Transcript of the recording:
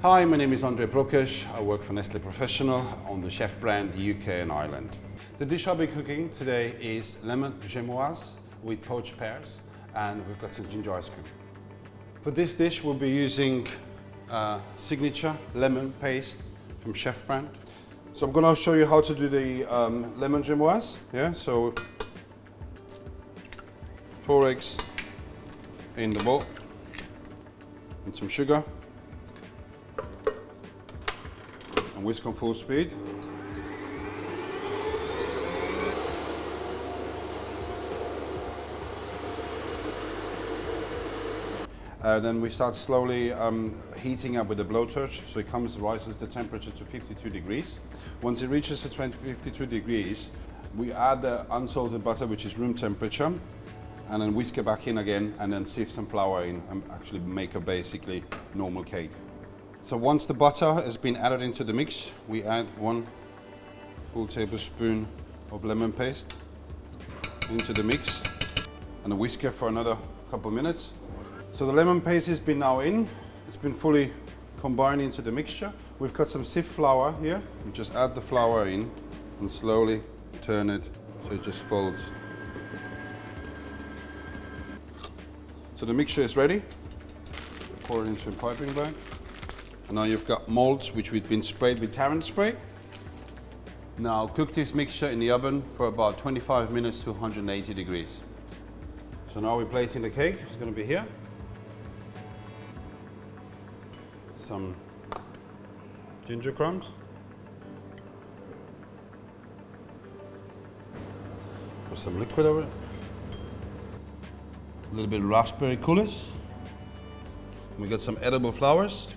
Hi, my name is André Brokesh. I work for Nestlé Professional on the chef brand UK and Ireland. The dish I'll be cooking today is lemon Genoise with poached pears, and we've got some ginger ice cream. For this dish we'll be using signature lemon paste from chef brand. So I'm going to show you how to do the lemon Genoise. Yeah, so 4 eggs in the bowl and some sugar and whisk on full speed. Then we start slowly heating up with the blowtorch, so it rises the temperature to 52 degrees. Once it reaches the 52 degrees, we add the unsalted butter, which is room temperature, and then whisk it back in again, and then sieve some flour in and actually make a basically normal cake. So once the butter has been added into the mix, we add 1 full tablespoon of lemon paste into the mix and whisk it for another couple minutes. So the lemon paste has been now in, it's been fully combined into the mixture. We've got some sieve flour here. We just add the flour in and slowly turn it so it just folds. So the mixture is ready. Pour it into a piping bag. And now you've got molds which we've been sprayed with Tarrant spray. Now cook this mixture in the oven for about 25 minutes to 180 degrees. So now we're plating the cake. It's going to be here. Some ginger crumbs, put some liquid over it, a little bit of raspberry coulis, we got some edible flowers,